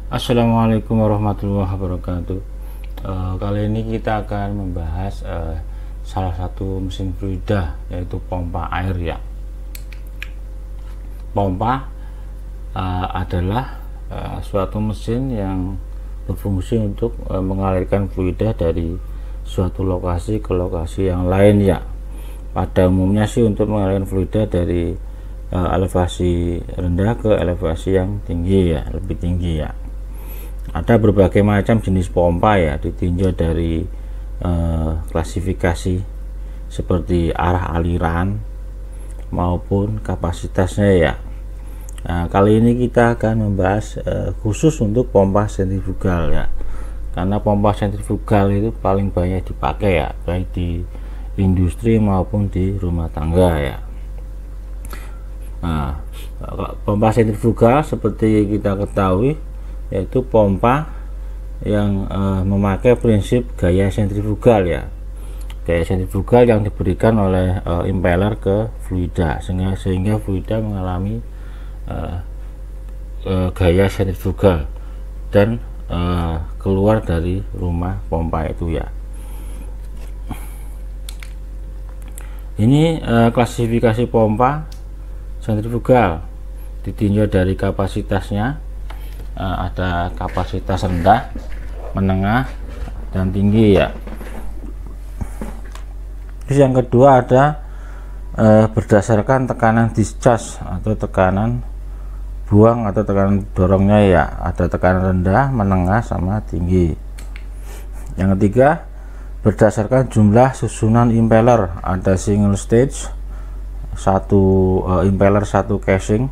Assalamualaikum warahmatullahi wabarakatuh. Kali ini kita akan membahas salah satu mesin fluida, yaitu pompa air ya. Pompa adalah suatu mesin yang berfungsi untuk mengalirkan fluida dari suatu lokasi ke lokasi yang lain ya. Pada umumnya sih untuk mengalirkan fluida dari elevasi rendah ke elevasi yang tinggi ya, lebih tinggi ya. Ada berbagai macam jenis pompa ya, ditinjau dari klasifikasi seperti arah aliran maupun kapasitasnya ya. Nah, kali ini kita akan membahas khusus untuk pompa sentrifugal ya, karena pompa sentrifugal itu paling banyak dipakai ya, baik di industri maupun di rumah tangga ya. Nah, pompa sentrifugal seperti kita ketahui yaitu pompa yang memakai prinsip gaya sentrifugal ya, gaya sentrifugal yang diberikan oleh impeller ke fluida sehingga fluida mengalami gaya sentrifugal dan keluar dari rumah pompa itu ya. Ini klasifikasi pompa sentrifugal ditinjau dari kapasitasnya. Ada kapasitas rendah, menengah, dan tinggi ya. Terus yang kedua ada berdasarkan tekanan discharge atau tekanan buang atau tekanan dorongnya ya. Ada tekanan rendah, menengah, sama tinggi. Yang ketiga berdasarkan jumlah susunan impeller. Ada single stage, satu impeller satu casing.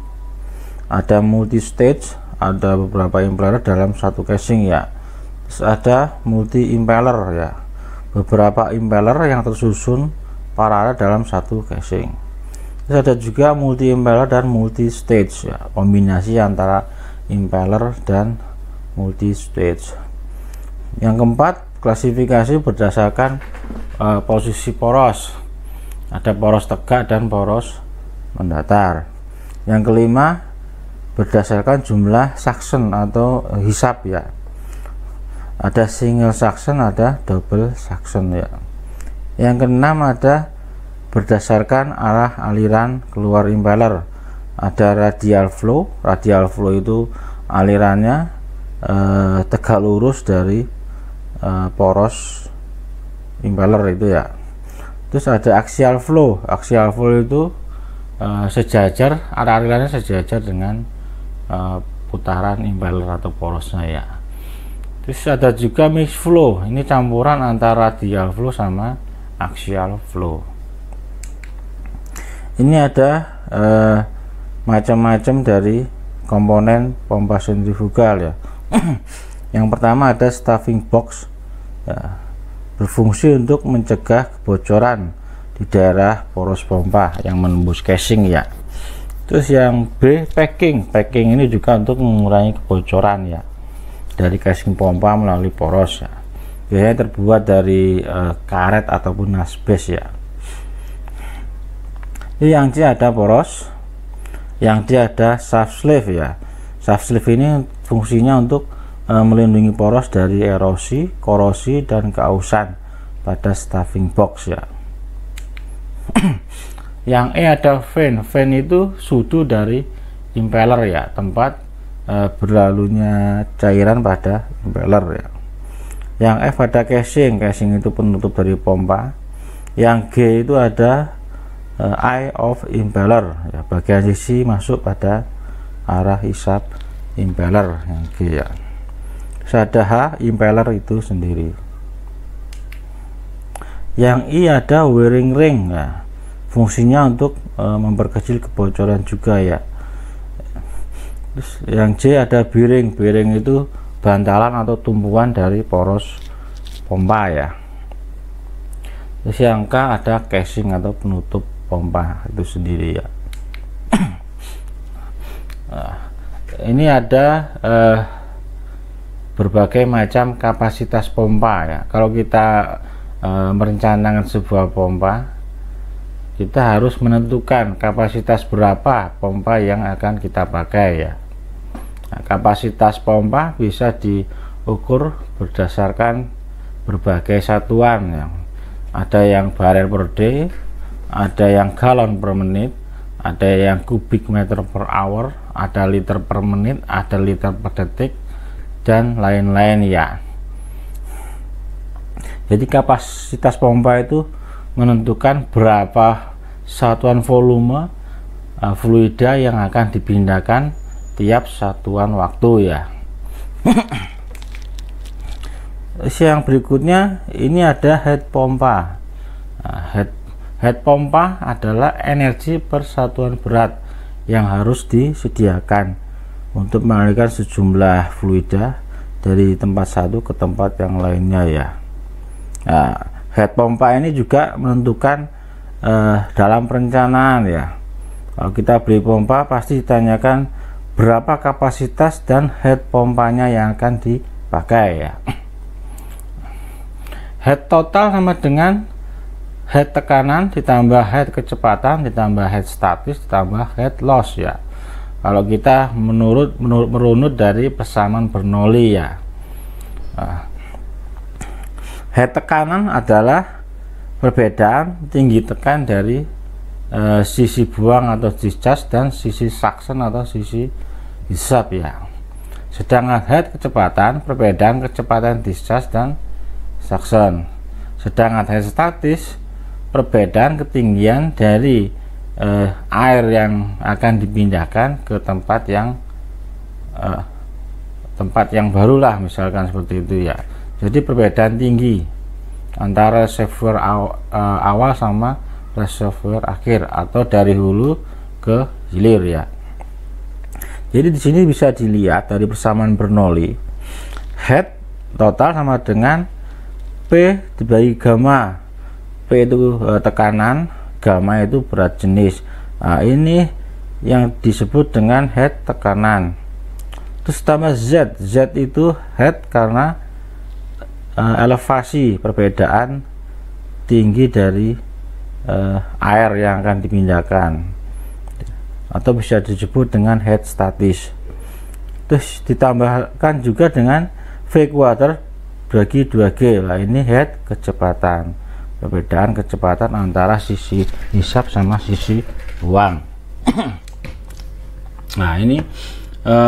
Ada multi stage, ada beberapa impeller dalam satu casing ya. Terus ada multi impeller ya, beberapa impeller yang tersusun paralel dalam satu casing. Terus ada juga multi impeller dan multi stage ya, kombinasi antara impeller dan multi stage. Yang keempat, klasifikasi berdasarkan posisi poros. Ada poros tegak dan poros mendatar. Yang kelima, berdasarkan jumlah suction atau hisap ya. Ada single suction, ada double suction ya. Yang keenam ada berdasarkan arah aliran keluar impeller. Ada radial flow. Radial flow itu alirannya tegak lurus dari poros impeller itu ya. Terus ada axial flow. Axial flow itu sejajar, arah alirannya sejajar dengan putaran impeller atau porosnya ya. Terus ada juga mix flow, ini campuran antara radial flow sama axial flow. Ini ada macam-macam dari komponen pompa sentrifugal ya. Yang pertama ada stuffing box ya, berfungsi untuk mencegah kebocoran di daerah poros pompa yang menembus casing ya. Terus yang B, packing ini juga untuk mengurangi kebocoran ya dari casing pompa melalui poros ya. Biasanya terbuat dari karet ataupun asbes ya. Ini yang C ada poros, yang D ada shaft sleeve ya. Shaft sleeve ini fungsinya untuk melindungi poros dari erosi, korosi, dan keausan pada stuffing box ya. Yang E ada fan itu sudu dari impeller ya, tempat berlalunya cairan pada impeller ya. Yang F ada casing itu penutup dari pompa. Yang G itu ada eye of impeller ya, bagian sisi masuk pada arah hisap impeller yang G ya. Terus ada H, impeller itu sendiri. Yang I ada wearing ring ya, fungsinya untuk memperkecil kebocoran juga ya. Terus yang J ada bearing itu bantalan atau tumpuan dari poros pompa ya. Terus yang K ada casing atau penutup pompa itu sendiri ya. Nah, ini ada berbagai macam kapasitas pompa ya. Kalau kita merencanakan sebuah pompa, kita harus menentukan kapasitas berapa pompa yang akan kita pakai ya. Nah, kapasitas pompa bisa diukur berdasarkan berbagai satuan, yang ada yang barel per day, ada yang galon per menit, ada yang kubik meter per hour, ada liter per menit, ada liter per detik, dan lain-lain ya. Jadi kapasitas pompa itu menentukan berapa satuan volume fluida yang akan dipindahkan tiap satuan waktu ya. Yang berikutnya ini ada head pompa. Head pompa adalah energi per satuan berat yang harus disediakan untuk mengalirkan sejumlah fluida dari tempat satu ke tempat yang lainnya ya. Nah, head pompa ini juga menentukan dalam perencanaan ya. Kalau kita beli pompa pasti ditanyakan berapa kapasitas dan head pompanya yang akan dipakai ya. Head total sama dengan head tekanan ditambah head kecepatan ditambah head statis ditambah head loss ya. Kalau kita merunut dari persamaan Bernoulli ya. Head tekanan adalah perbedaan tinggi tekan dari sisi buang atau discharge dan sisi suction atau sisi hisap ya. Sedangkan head kecepatan perbedaan kecepatan discharge dan suction. Sedangkan head statis perbedaan ketinggian dari air yang akan dipindahkan ke tempat yang barulah, misalkan seperti itu ya. Jadi perbedaan tinggi antara reservoir awal sama reservoir akhir atau dari hulu ke hilir ya. Jadi di sini bisa dilihat dari persamaan Bernoulli, head total sama dengan P dibagi gamma. P itu tekanan, gamma itu berat jenis. Nah, ini yang disebut dengan head tekanan. Terus tambah Z. Z itu head karena elevasi, perbedaan tinggi dari air yang akan dipindahkan, atau bisa disebut dengan head statis. Terus ditambahkan juga dengan V kuadrat bagi 2G lah, ini head kecepatan, perbedaan kecepatan antara sisi hisap sama sisi buang. Nah, ini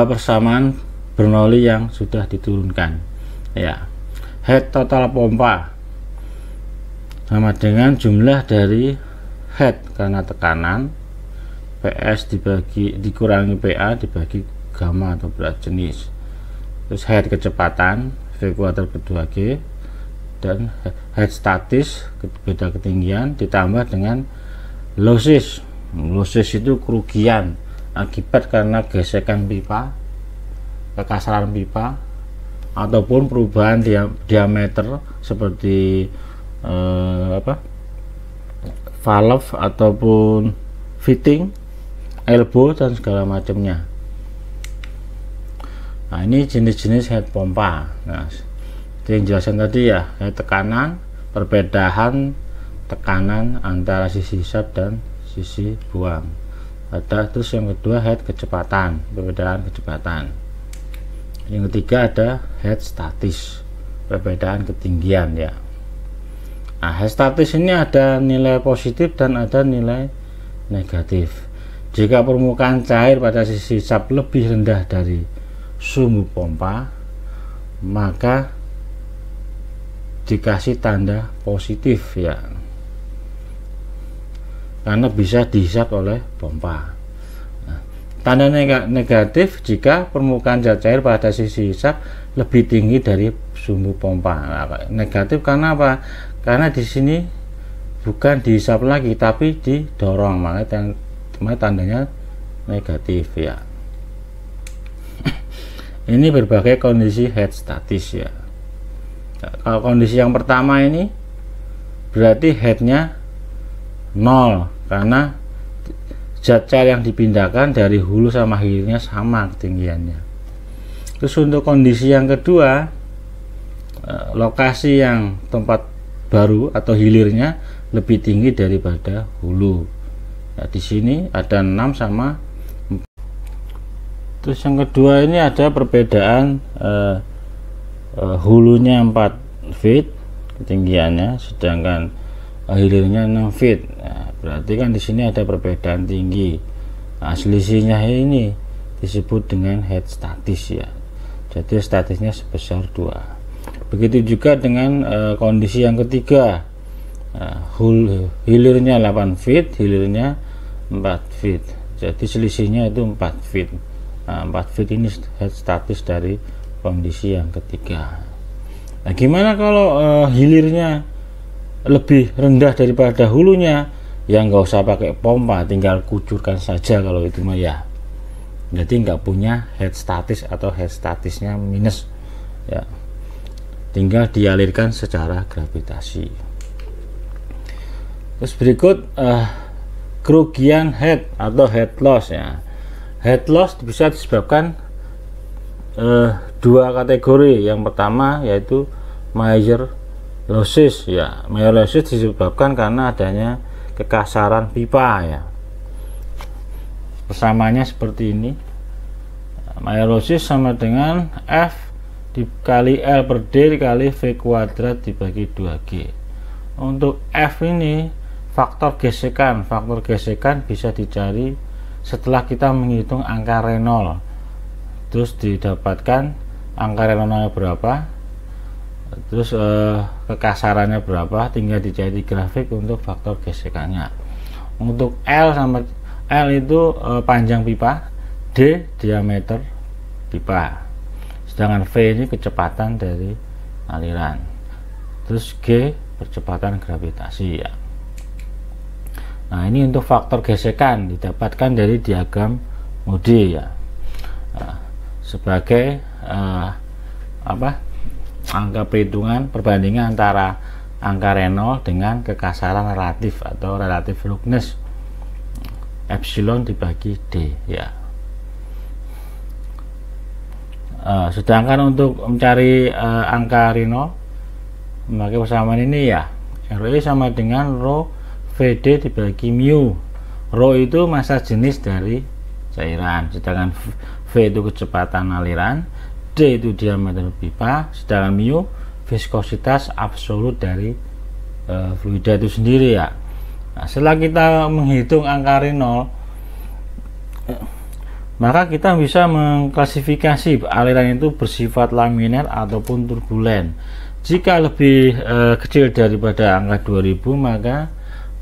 persamaan Bernoulli yang sudah diturunkan ya. Head total pompa sama dengan jumlah dari head karena tekanan PS dikurangi PA dibagi gamma atau berat jenis. Terus head kecepatan V kuadrat per 2G dan head statis beda ketinggian ditambah dengan losses. Losses itu kerugian akibat karena gesekan pipa, kekasaran pipa, ataupun perubahan diameter seperti valve ataupun fitting, elbow dan segala macamnya. Nah, ini jenis-jenis head pompa. Nah, yang jelasin tadi ya, head tekanan, perbedaan tekanan antara sisi hisap dan sisi buang. Terus yang kedua head kecepatan, perbedaan kecepatan. Yang ketiga ada head statis, perbedaan ketinggian ya. Nah, head statis ini ada nilai positif dan ada nilai negatif. Jika permukaan cair pada sisi hisap lebih rendah dari sumbu pompa, maka dikasih tanda positif ya, karena bisa dihisap oleh pompa. Nah, tanda negatif jika permukaan zat cair pada sisi hisap lebih tinggi dari sumbu pompa. Nah, negatif karena apa? Karena di sini bukan dihisap lagi tapi didorong, makanya tandanya negatif ya. Ini berbagai kondisi head statis ya. Kalau kondisi yang pertama ini berarti headnya 0 karena zat cair yang dipindahkan dari hulu sama hilirnya sama ketinggiannya. Terus untuk kondisi yang kedua, lokasi yang tempat baru atau hilirnya lebih tinggi daripada hulu. Nah, di sini ada 6 sama 4. Terus yang kedua ini ada perbedaan hulunya 4 feet ketinggiannya, sedangkan hilirnya 6 feet. Nah, berarti kan di sini ada perbedaan tinggi. Nah, selisihnya ini disebut dengan head statis ya. Jadi statisnya sebesar 2. Begitu juga dengan kondisi yang ketiga. Hilirnya 8 feet, hilirnya 4 feet. Jadi selisihnya itu 4 feet. Nah, 4 feet ini head statis dari kondisi yang ketiga. Nah, gimana kalau hilirnya lebih rendah daripada hulunya? Ya nggak usah pakai pompa, tinggal kucurkan saja kalau itu mah ya. Jadi nggak punya head statis atau head statisnya minus ya. Tinggal dialirkan secara gravitasi. Terus berikut kerugian head atau head loss ya. Head loss bisa disebabkan dua kategori. Yang pertama yaitu major losses ya. Major losses disebabkan karena adanya kekasaran pipa ya. Persamanya seperti ini. Major losses sama dengan F dikali L per D dikali V kuadrat dibagi 2G. Untuk F ini faktor gesekan bisa dicari setelah kita menghitung angka Reynolds, terus didapatkan angka Reynolds berapa, terus kekasarannya berapa, tinggal dicari grafik untuk faktor gesekannya. Untuk L itu panjang pipa, D diameter pipa, sedangkan V ini kecepatan dari aliran, terus G percepatan gravitasi ya. Nah, ini untuk faktor gesekan didapatkan dari diagram Moody ya. Nah, sebagai angka perhitungan perbandingan antara angka Reynolds dengan kekasaran relatif atau relative roughness epsilon dibagi D ya. Sedangkan untuk mencari angka Reynolds memakai persamaan ini ya, RE sama dengan rho VD dibagi mu. Rho itu massa jenis dari cairan, sedangkan V itu kecepatan aliran, D itu diameter pipa, sedangkan mu viskositas absolut dari fluida itu sendiri ya. Nah, setelah kita menghitung angka Reynolds, maka kita bisa mengklasifikasi aliran itu bersifat laminar ataupun turbulen. Jika lebih kecil daripada angka 2000 maka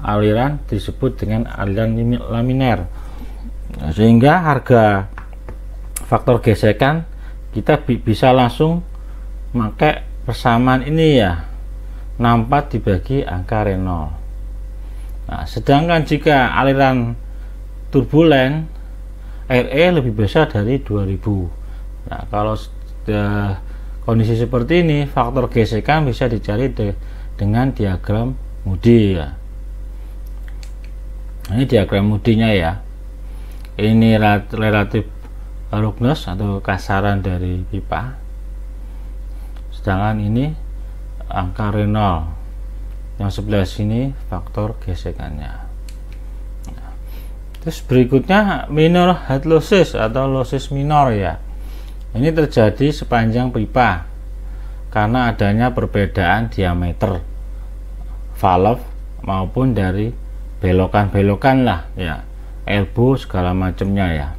aliran disebut dengan aliran laminar. Nah, sehingga harga faktor gesekan kita bisa langsung pakai persamaan ini ya, 64 dibagi angka Reynolds. Nah, sedangkan jika aliran turbulen, RE lebih besar dari 2000. Nah, kalau kondisi seperti ini faktor gesekan bisa dicari dengan diagram Moody ya. Ini diagram Moody-nya ya. Ini relatif roughness atau kasaran dari pipa, sedangkan ini angka Reynolds, yang sebelah sini faktor gesekannya. Terus berikutnya minor head losses atau losses minor ya. Ini terjadi sepanjang pipa karena adanya perbedaan diameter valve maupun dari belokan-belokan lah ya, elbow segala macamnya ya.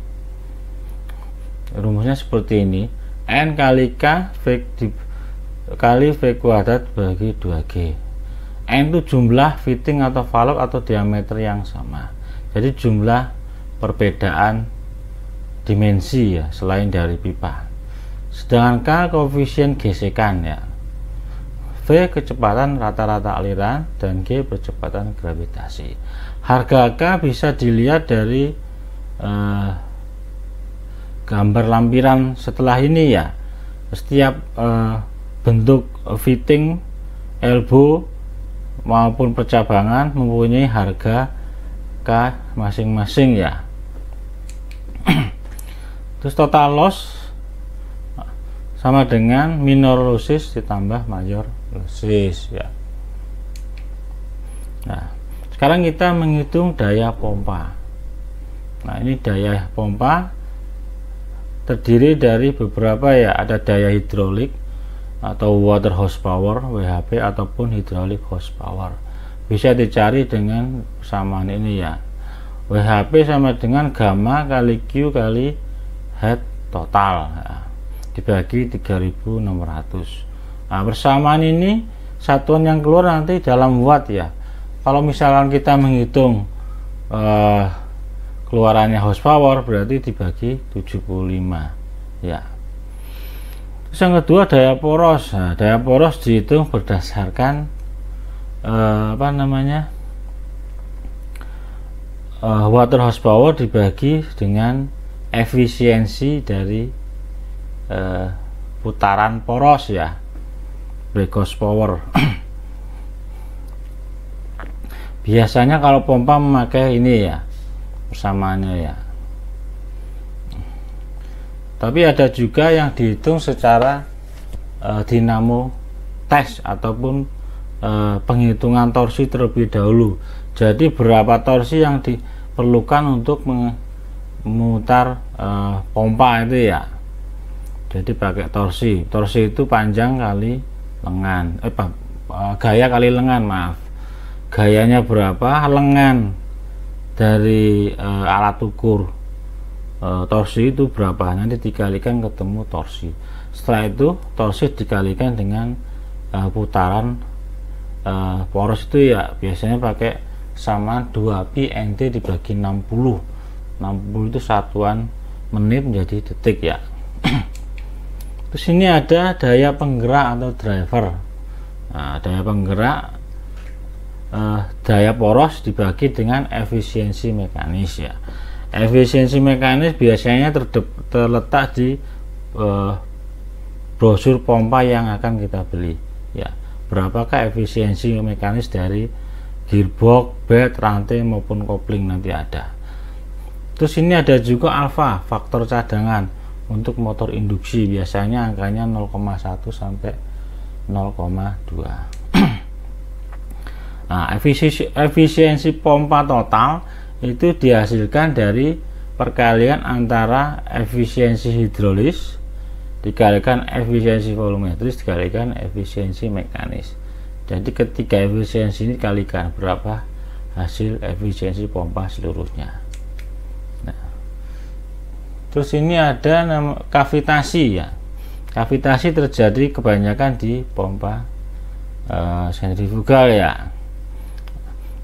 Rumusnya seperti ini, N kali K kali V kuadrat bagi 2G. N itu jumlah fitting atau valve atau diameter yang sama, jadi jumlah perbedaan dimensi ya selain dari pipa. Sedangkan K koefisien gesekan ya, V kecepatan rata-rata aliran, dan G percepatan gravitasi. Harga K bisa dilihat dari gambar lampiran setelah ini ya. Setiap bentuk fitting, elbow maupun percabangan mempunyai harga K masing-masing ya. Terus total loss sama dengan minor losses ditambah major losses ya. Nah, sekarang kita menghitung daya pompa. Nah, ini daya pompa terdiri dari beberapa ya, ada daya hidrolik atau water horsepower WHP ataupun hydraulic horsepower. Bisa dicari dengan persamaan ini ya. WHP sama dengan gamma kali Q kali head total ya, dibagi 3600. Nah, persamaan ini satuan yang keluar nanti dalam watt ya. Kalau misalkan kita menghitung keluarannya horsepower, berarti dibagi 75 ya. Terus yang kedua daya poros. Nah, daya poros dihitung berdasarkan water horsepower dibagi dengan efisiensi dari putaran poros ya, brake horsepower. Biasanya kalau pompa memakai ini ya persamaannya ya. Tapi ada juga yang dihitung secara dinamo test ataupun penghitungan torsi terlebih dahulu. Jadi berapa torsi yang diperlukan untuk memutar pompa itu ya. Jadi pakai torsi. Torsi itu panjang kali lengan. Gaya kali lengan, maaf. Gayanya berapa? Lengan dari alat ukur torsi itu berapa, nanti dikalikan ketemu torsi. Setelah itu torsi dikalikan dengan putaran poros itu ya, biasanya pakai sama 2pi NT dibagi 60 itu satuan menit menjadi detik ya. Terus ini ada daya penggerak atau driver. Nah, daya penggerak daya poros dibagi dengan efisiensi mekanis ya. Efisiensi mekanis biasanya terletak di brosur pompa yang akan kita beli ya. Berapakah efisiensi mekanis dari gearbox, bed, rantai maupun kopling, nanti ada. Terus ini ada juga alfa, faktor cadangan untuk motor induksi, biasanya angkanya 0,1 sampai 0,2. Nah, efisiensi pompa total itu dihasilkan dari perkalian antara efisiensi hidrolis dikalikan efisiensi volumetris dikalikan efisiensi mekanis. Jadi ketika efisiensi ini dikalikan, berapa hasil efisiensi pompa seluruhnya. Nah, terus ini ada kavitasi ya. Kavitasi terjadi kebanyakan di pompa sentrifugal ya.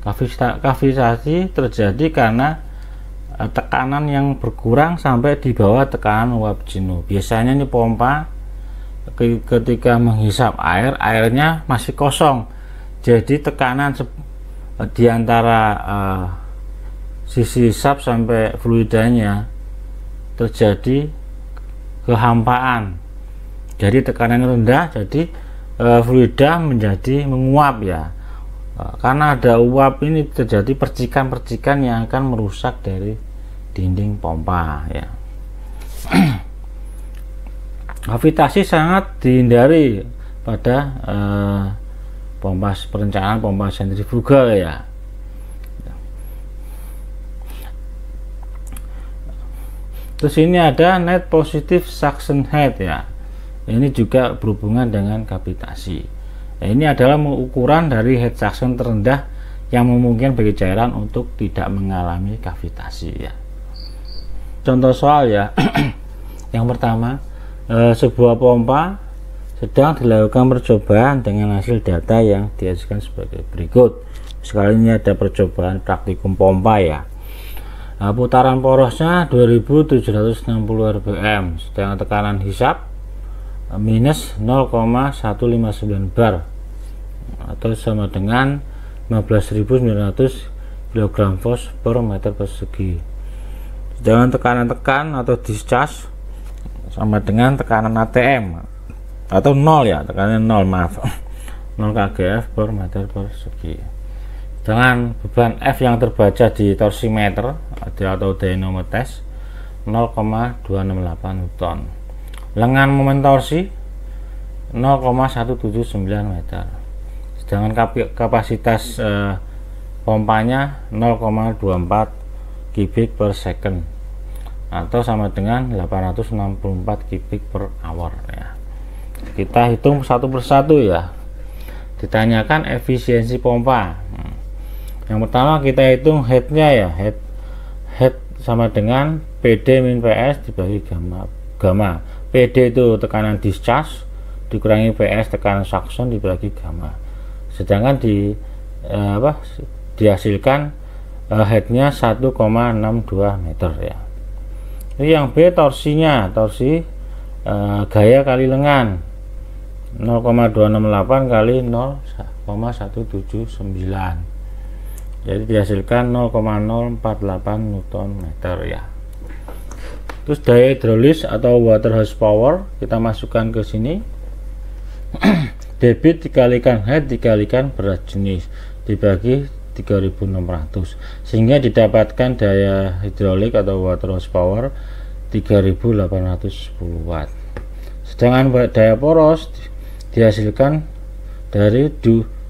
Kavitasi terjadi karena tekanan yang berkurang sampai di bawah tekanan uap jenuh. Biasanya ini pompa ketika menghisap air, airnya masih kosong, jadi tekanan di antara sisi hisap sampai fluidanya terjadi kehampaan. Jadi tekanan rendah, jadi fluida menjadi menguap ya. Karena ada uap ini terjadi percikan-percikan yang akan merusak dari dinding pompa ya. Kavitasi sangat dihindari pada perencanaan pompa sentrifugal ya. Terus ini ada net positive suction head ya. Ini juga berhubungan dengan kavitasi. Nah, ini adalah ukuran dari head suction terendah yang memungkinkan bagi cairan untuk tidak mengalami kavitasi ya. Contoh soal ya. Yang pertama, sebuah pompa sedang dilakukan percobaan dengan hasil data yang dihasilkan sebagai berikut. Sekali ini ada percobaan praktikum pompa ya. Nah, putaran porosnya 2760 rpm, sedang tekanan hisap minus 0,159 bar atau sama dengan 15.900 kg force per meter persegi. Sedangkan tekanan tekan atau discharge sama dengan tekanan ATM atau 0 ya, tekanan 0, maaf 0 kgf per meter persegi. Dengan beban F yang terbaca di torsimeter atau dynamo test 0,268 Newton. Lengan momen torsi 0,179 meter. Sedangkan kapasitas pompanya 0,24 kubik per second. atau sama dengan 864 kubik per hour ya. Kita hitung satu persatu ya. Ditanyakan efisiensi pompa. Yang pertama kita hitung headnya ya, head sama dengan PD min PS dibagi gamma. PD itu tekanan discharge dikurangi PS tekanan suction dibagi gamma. Sedangkan dihasilkan headnya 1,62 meter ya. Ini yang B torsinya, torsi gaya kali lengan 0,268 kali 0,179. Jadi dihasilkan 0,048 Newton meter ya. Terus daya hidrolis atau water horsepower kita masukkan ke sini. Debit dikalikan head dikalikan berat jenis dibagi 3600 sehingga didapatkan daya hidrolik atau water horsepower 3810 watt. Sedangkan daya poros dihasilkan dari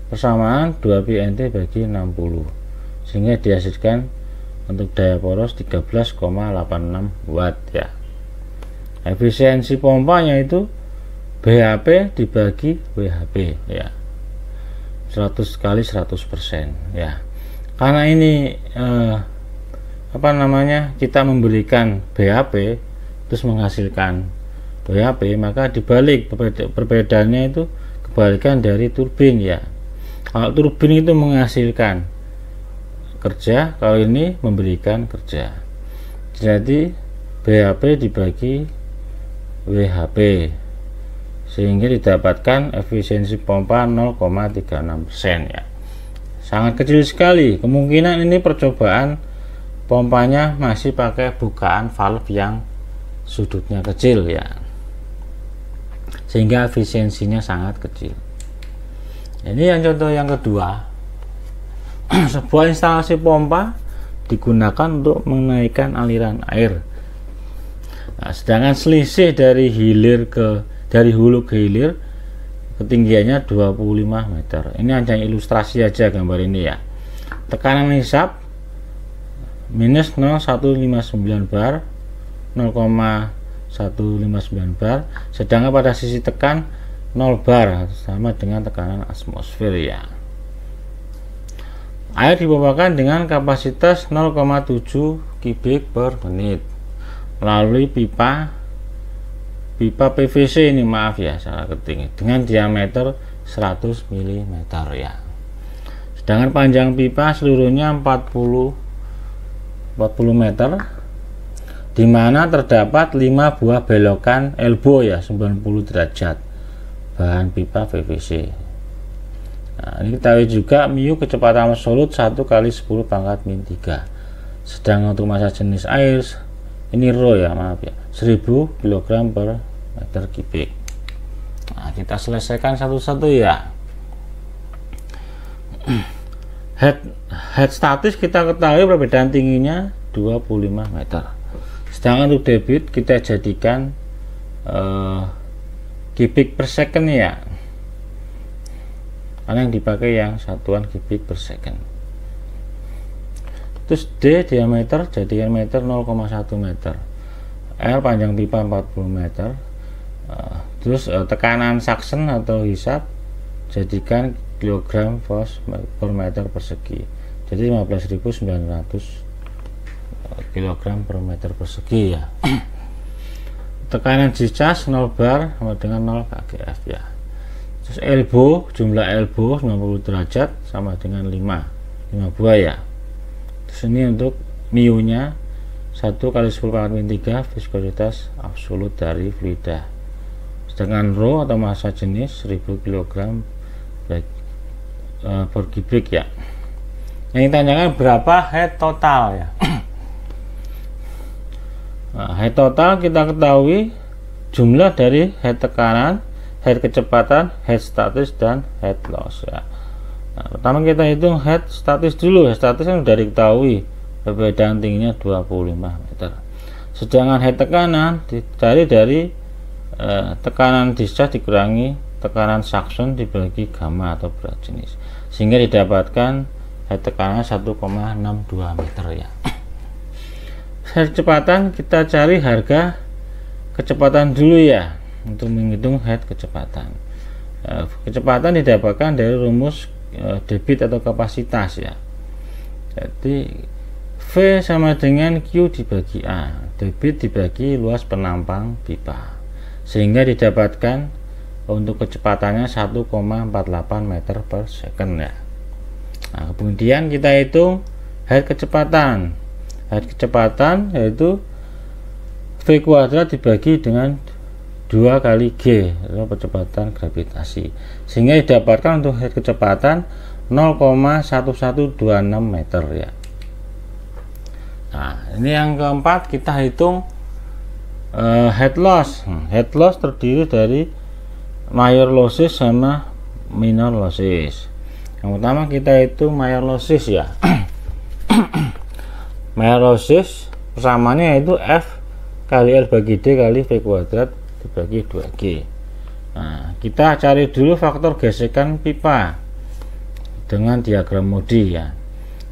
persamaan 2 pi/nt bagi 60 sehingga dihasilkan untuk daya poros 13,86 watt ya. Efisiensi pompanya itu BHP dibagi WHP ya, 100 kali 100% ya. Karena ini kita memberikan BHP terus menghasilkan WHP, maka dibalik perbedaannya itu kebalikan dari turbin ya. Kalau turbin itu menghasilkan kerja, kalau ini memberikan kerja. Jadi BHP dibagi WHP sehingga didapatkan efisiensi pompa 0,36% ya. Sangat kecil sekali. Kemungkinan ini percobaan pompanya masih pakai bukaan valve yang sudutnya kecil ya, sehingga efisiensinya sangat kecil. Ini yang contoh yang kedua. Sebuah instalasi pompa digunakan untuk menaikkan aliran air. Nah, sedangkan selisih dari hulu ke hilir ketinggiannya 25 meter. Ini hanya ilustrasi aja gambar ini ya. Tekanan hisap minus 0,159 bar, 0,159 bar, sedangkan pada sisi tekan 0 bar sama dengan tekanan atmosfer ya. Air dipompakan dengan kapasitas 0,7 kubik per menit melalui pipa PVC ini, maaf ya salah ketik, dengan diameter 100 mm ya. Sedangkan panjang pipa seluruhnya 40 meter, di mana terdapat 5 buah belokan elbow ya 90 derajat bahan pipa PVC. Nah, ini kita tahu juga mu kecepatan absolut 1 kali 10 pangkat min 3. Sedang untuk massa jenis air ini rho ya, maaf ya, 1000 kg per meter kubik. Nah, kita selesaikan satu-satu ya. Head statis kita ketahui perbedaan tingginya 25 meter. Sedangkan untuk debit kita jadikan kubik per second ya, karena yang dipakai yang satuan kubik per second. Terus D diameter jadikan meter 0,1 meter, L panjang pipa 40 meter, terus tekanan suction atau hisap jadikan kilogram force per meter persegi, jadi 15.900 kg per meter persegi ya. Tekanan discharge 0 bar sama dengan 0 kgf ya. Terus elbow, jumlah elbow 90 derajat sama dengan 5 buah ya. Terus ini untuk mu nya 1 kali 10 pangkat min 3 viskositas absolut dari fluida. Sedangkan rho atau massa jenis 1000 kg per kubik ya. Yang ditanyakan berapa head total ya. Nah, head total kita ketahui jumlah dari head tekanan, head kecepatan, head statis, dan head loss ya. Nah, pertama kita hitung head statis dulu. Head statis kan sudah diketahui perbedaan tingginya 25 meter. Sedangkan head tekanan dicari dari tekanan discharge dikurangi tekanan suction dibagi gamma atau berat jenis, sehingga didapatkan head tekanan 1,62 meter ya. head kecepatan, kita cari harga kecepatan dulu ya untuk menghitung head kecepatan. Kecepatan didapatkan dari rumus debit atau kapasitas ya. Jadi V sama dengan Q dibagi A, debit dibagi luas penampang pipa, sehingga didapatkan untuk kecepatannya 1,48 meter per second ya. Nah, kemudian kita hitung head kecepatan. Head kecepatan yaitu V kuadrat dibagi dengan 2 kali G atau kecepatan gravitasi, sehingga didapatkan untuk head kecepatan 0,1126 meter ya. Nah, ini yang keempat, kita hitung head loss. Head loss terdiri dari major losses sama minor losses. Yang pertama kita hitung major losses ya. Major losses persamaannya yaitu F kali L bagi D kali V kuadrat dibagi 2G. Nah, kita cari dulu faktor gesekan pipa dengan diagram Modi ya.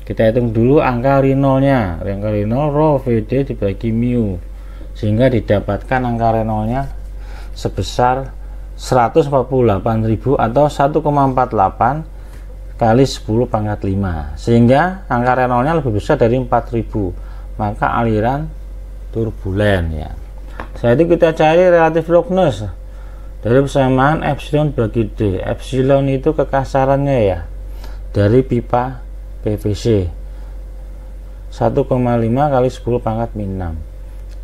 Kita hitung dulu angka Reynolds-nya. Angka Reynolds rho VD dibagi mu, sehingga didapatkan angka Reynolds-nya sebesar 148.000 atau 1,48 kali 10 pangkat 5, sehingga angka Reynolds-nya lebih besar dari 4.000, maka aliran turbulen ya. Setelah itu kita cari relatif roughness dari persamaan epsilon bagi D. Epsilon itu kekasarannya ya dari pipa PVC 1,5 kali 10 pangkat min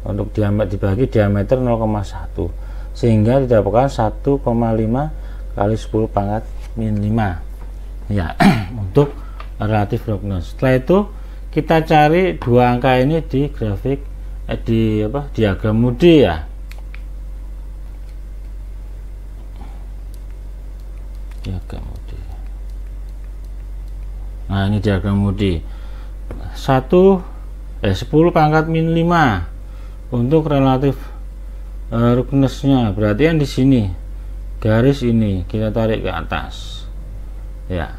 6 untuk diameter dibagi diameter 0,1, sehingga didapatkan 1,5 kali 10 pangkat min 5 ya untuk relatif roughness. Setelah itu kita cari dua angka ini di grafik diagram Modi ya. Diagram Modi. Nah, ini diagram Modi. 10 pangkat min 5 untuk relatif roughness-nya. Berarti yang di sini garis ini kita tarik ke atas ya,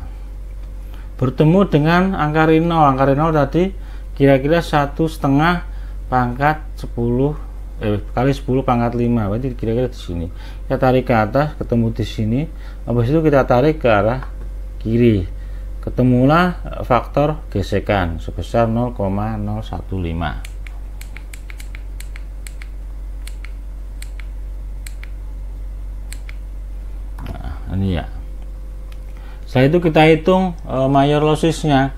bertemu dengan angka Reynolds. Angka Reynolds tadi kira-kira 1,5 pangkat 10 kali 10 pangkat 5, berarti kira-kira di sini. Kita tarik ke atas, ketemu di sini. Habis itu kita tarik ke arah kiri, ketemulah faktor gesekan sebesar 0,015. Nah, ini ya. Setelah itu kita hitung major losses-nya.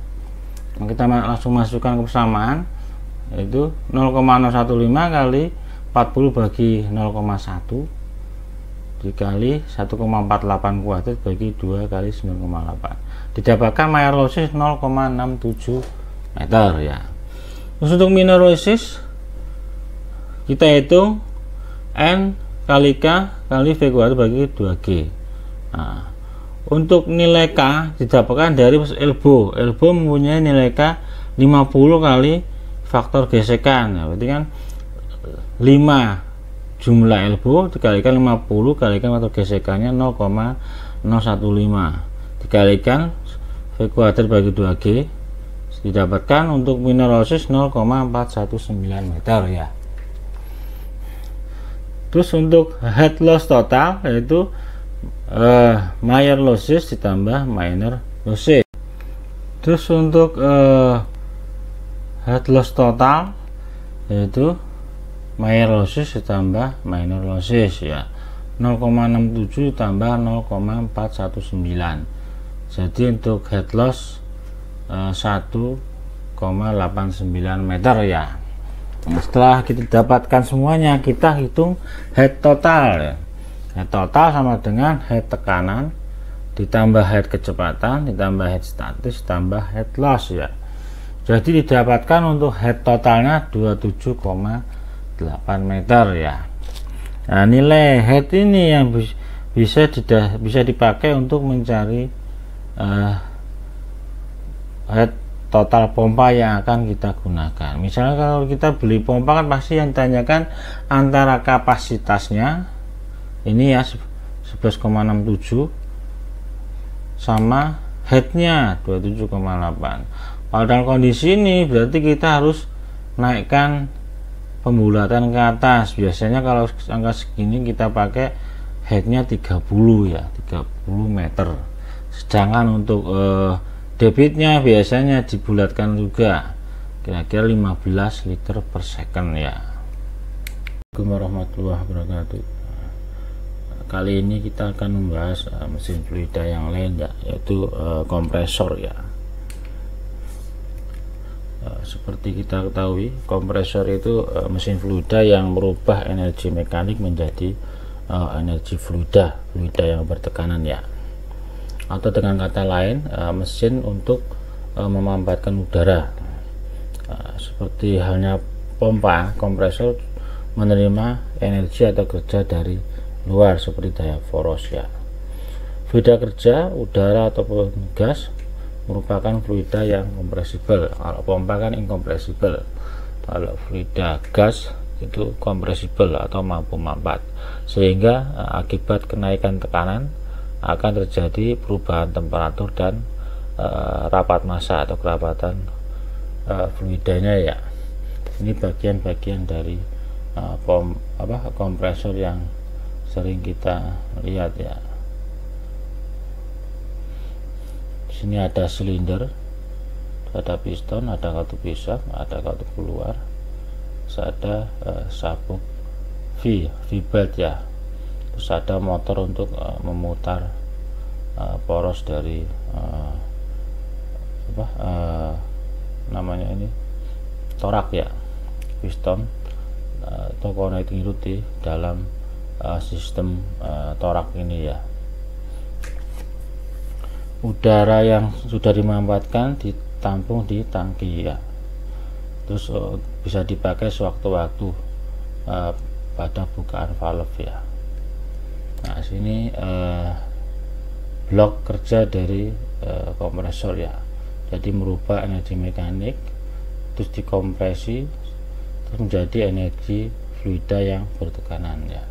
Kita langsung masukkan ke persamaan, yaitu 0,015 kali 40 bagi 0,1 dikali 1,48 kuadrat bagi 2 kali 9,8, didapatkan major losses 0,67 meter ya. Terus untuk minor losses kita hitung N kali K kali V kuadrat bagi 2G. Nah, untuk nilai K didapatkan dari elbow. Elbow mempunyai nilai K 50 kali faktor gesekan. Nah, berarti kan 5 jumlah elbow dikalikan 50 kalikan faktor gesekannya 0,015 dikalikan V kuadrat bagi 2G, didapatkan untuk minor losses 0,419 meter ya. Terus untuk head loss total yaitu major losses ditambah minor losses. Terus untuk head loss total yaitu major losses ditambah minor losses ya, 0,67 ditambah 0,419. Jadi untuk head loss 1,89 meter ya. Nah, setelah kita dapatkan semuanya, kita hitung head total ya. Head total sama dengan head tekanan ditambah head kecepatan ditambah head statis ditambah head loss ya. Jadi didapatkan untuk head totalnya 27,8 meter ya. Nah, nilai head ini yang bisa dipakai untuk mencari head total pompa yang akan kita gunakan. Misalnya kalau kita beli pompa kan pasti yang ditanyakan antara kapasitasnya ini ya 11,67 sama headnya 27,8. Pada kondisi ini berarti kita harus naikkan pembulatan ke atas. Biasanya kalau angka segini kita pakai headnya 30 ya, 30 meter. Sedangkan untuk debitnya biasanya dibulatkan juga, kira-kira 15 liter per second ya. Assalamualaikum warahmatullahi wabarakatuh. Kali ini kita akan membahas mesin fluida yang lain ya, yaitu kompresor ya. Seperti kita ketahui, kompresor itu mesin fluida yang merubah energi mekanik menjadi energi fluida yang bertekanan ya. Atau dengan kata lain, mesin untuk memanfaatkan udara. Seperti halnya pompa, kompresor menerima energi atau kerja dari luar seperti daya poros ya. Fluida kerja, udara ataupun gas merupakan fluida yang kompresibel. Kalau pompa kan inkompresibel, kalau fluida gas itu kompresibel atau mampu mampat, sehingga akibat kenaikan tekanan akan terjadi perubahan temperatur dan rapat massa atau kerapatan fluidanya ya. Ini bagian-bagian dari kompresor yang sering kita lihat ya. Sini ada silinder, ada piston, ada kartu pisah, ada kartu keluar, terus ada sabuk V-belt ya, terus ada motor untuk memutar poros dari namanya ini torak ya, piston atau connecting rod di dalam sistem torak ini ya. Udara yang sudah dimanfaatkan ditampung di tangki ya, terus bisa dipakai sewaktu-waktu pada bukaan valve ya. Nah sini blok kerja dari kompresor ya, jadi merubah energi mekanik terus dikompresi terus menjadi energi fluida yang bertekanan ya.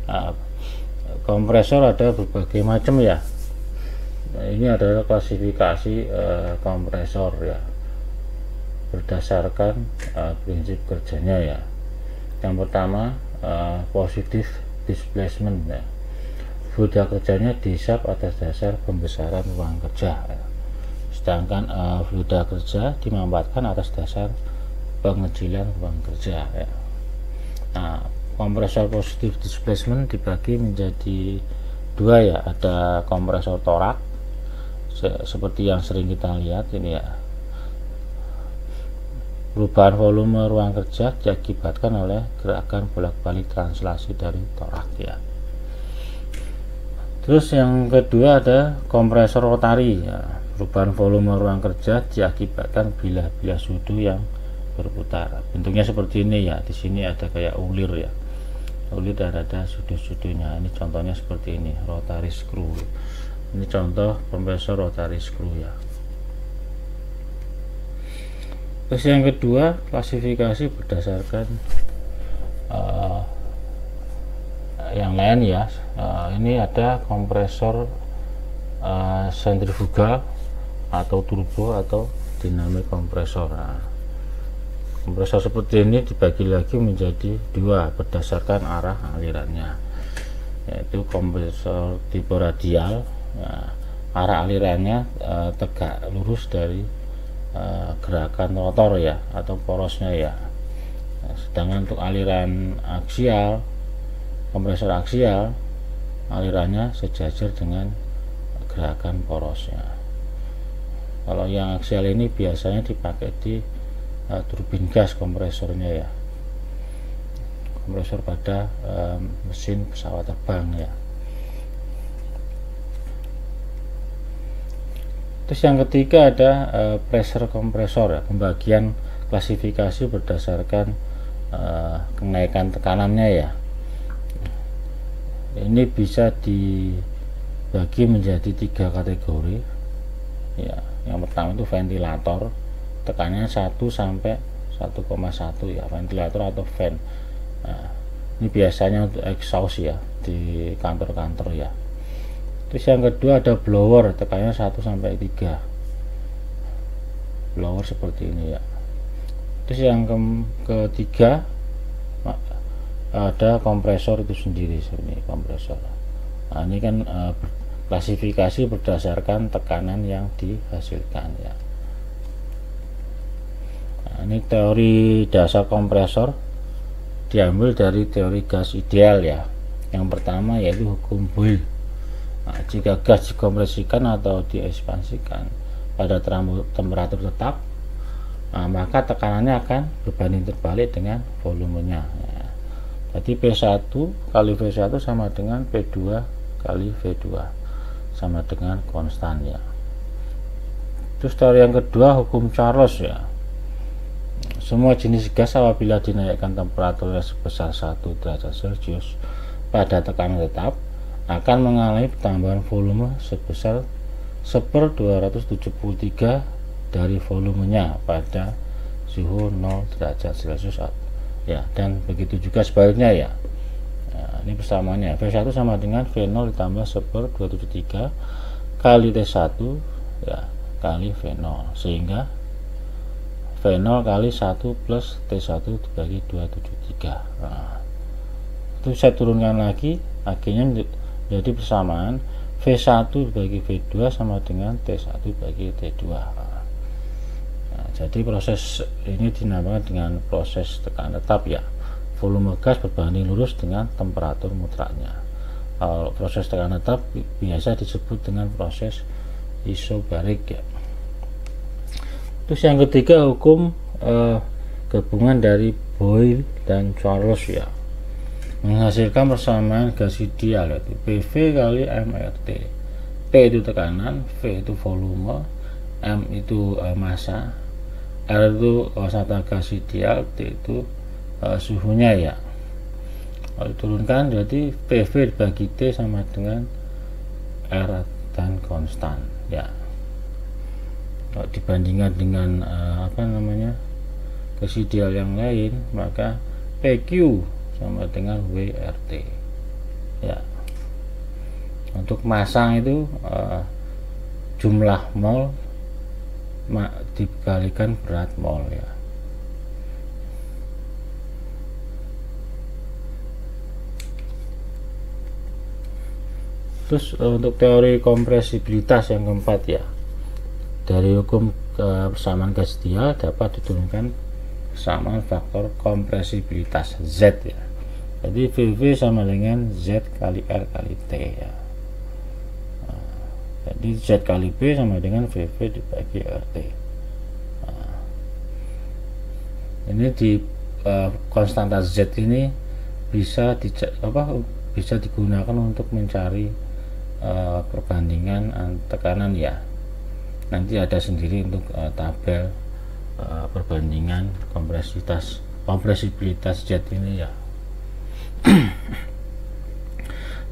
Nah, kompresor ada berbagai macam ya. Nah, ini adalah klasifikasi kompresor ya, berdasarkan prinsip kerjanya ya. Yang pertama positive displacement ya. Fluida kerjanya dihisap atas dasar pembesaran ruang kerja ya. Sedangkan fluida kerja dimanfaatkan atas dasar pengecilan ruang kerja ya. Nah, kompresor positive displacement dibagi menjadi dua ya, ada kompresor torak seperti yang sering kita lihat ini ya. Perubahan volume ruang kerja diakibatkan oleh gerakan bolak-balik translasi dari torak ya. Terus yang kedua ada kompresor rotari ya. Perubahan volume ruang kerja diakibatkan bilah-bilah sudu yang berputar. Bentuknya seperti ini ya. Di sini ada kayak ulir ya. Ulir dan ada sudu-sudunya. Ini contohnya seperti ini, rotary screw. Ini contoh kompresor rotary screw ya. Terus yang kedua, klasifikasi berdasarkan yang lain ya. Ini ada kompresor sentrifugal atau turbo atau dinamik kompresor. Nah, kompresor seperti ini dibagi lagi menjadi dua berdasarkan arah alirannya, yaitu kompresor tipe radial. Nah, arah alirannya tegak lurus dari gerakan rotor ya atau porosnya ya. Nah, sedangkan untuk aliran aksial, kompresor aksial, alirannya sejajar dengan gerakan porosnya. Kalau yang aksial ini biasanya dipakai di turbin gas kompresornya ya, kompresor pada mesin pesawat terbang ya. Terus yang ketiga ada pressure kompresor ya, pembagian klasifikasi berdasarkan kenaikan tekanannya ya. Ini bisa dibagi menjadi tiga kategori ya. Yang pertama itu ventilator, tekanannya 1 sampai 1,1 ya, ventilator atau fan. Nah, ini biasanya untuk exhaust ya di kantor-kantor ya. Terus yang kedua ada blower, tekanannya 1 sampai 3. blower seperti ini ya. Terus yang ketiga ada kompresor itu sendiri, ini kompresor. Nah, ini kan klasifikasi berdasarkan tekanan yang dihasilkan ya. Nah, ini teori dasar kompresor diambil dari teori gas ideal ya. Yang pertama yaitu hukum Boyle. Nah, jika gas dikompresikan atau diekspansikan pada temperatur tetap, nah, maka tekanannya akan berbanding terbalik dengan volumenya ya. Jadi P1 kali V1 sama dengan P2 kali V2 sama dengan konstan ya. Terus teori yang kedua hukum Charles ya. Semua jenis gas apabila dinaikkan temperaturnya sebesar 1 derajat Celcius pada tekanan tetap akan mengalami pertambahan volume sebesar 1/273 dari volumenya pada suhu 0 derajat Celcius ya, dan begitu juga sebaliknya ya. Nah, ini persamaannya V1 sama dengan V0 ditambah 1/273 kali T1 ya kali V0, sehingga V0 kali 1 plus T1 dibagi 273. Nah, itu saya turunkan lagi, akhirnya jadi persamaan V1 dibagi V2 sama dengan T1 bagi T2. Nah, jadi proses ini dinamakan dengan proses tekanan tetap ya. Volume gas berbanding lurus dengan temperatur mutlaknya. Kalau proses tekanan tetap biasa disebut dengan proses isobarik ya. Terus yang ketiga hukum gabungan dari Boyle dan Charles ya, menghasilkan persamaan gas ideal yaitu PV kali MRT. P itu tekanan, V itu volume, M itu massa, R itu konstan gas ideal, T itu suhunya ya. Kalau diturunkan jadi PV dibagi T sama dengan R dan konstan ya. Kalau dibandingkan dengan gas ideal yang lain, maka PQ sama dengan WRT ya. Untuk masang itu jumlah mol dikalikan berat mol ya. Terus untuk teori kompresibilitas yang keempat ya, dari hukum persamaan gas ideal dapat diturunkan persamaan faktor kompresibilitas Z ya. Jadi VV sama dengan Z kali R kali T ya. Nah, jadi Z kali P sama dengan VV dibagi RT. Nah, ini di konstanta Z ini bisa digunakan untuk mencari perbandingan tekanan ya. Nanti ada sendiri untuk tabel perbandingan kompresibilitas Z ini ya.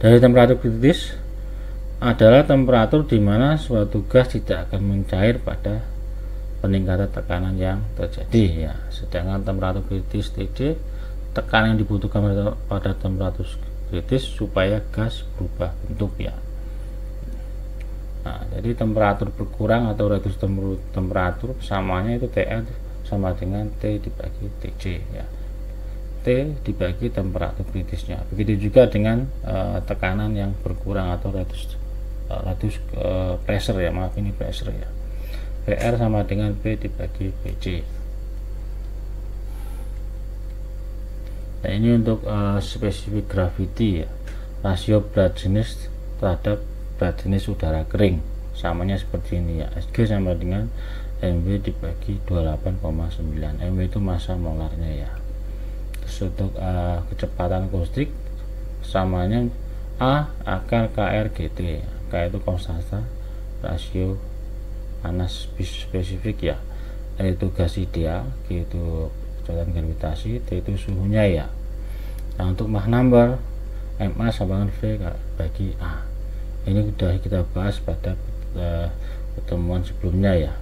Dari temperatur kritis adalah temperatur di mana suatu gas tidak akan mencair pada peningkatan tekanan yang terjadi ya. Sedangkan temperatur kritis TD, tekanan yang dibutuhkan pada temperatur kritis supaya gas berubah bentuk ya. Nah, jadi temperatur berkurang atau reduksi temperatur samanya itu TL sama dengan T dibagi TJ ya. T dibagi temperatur kritisnya. Begitu juga dengan tekanan yang berkurang atau reduce pressure ya, maaf ini pressure ya. PR sama dengan P dibagi PJ. Nah, ini untuk spesifik gravity ya. Rasio berat jenis terhadap berat jenis udara kering samanya seperti ini ya. SG sama dengan MW dibagi 28,9. MW itu massa molarnya ya. Terus untuk kecepatan akustik samanya A akar KR GT. K itu konstanta rasio panas spesifik ya, yaitu gas ideal, G itu kecepatan gravitasi, T itu suhunya ya. Nah, untuk Mach number MA sama dengan V bagi A. Ini sudah kita bahas pada pertemuan sebelumnya ya.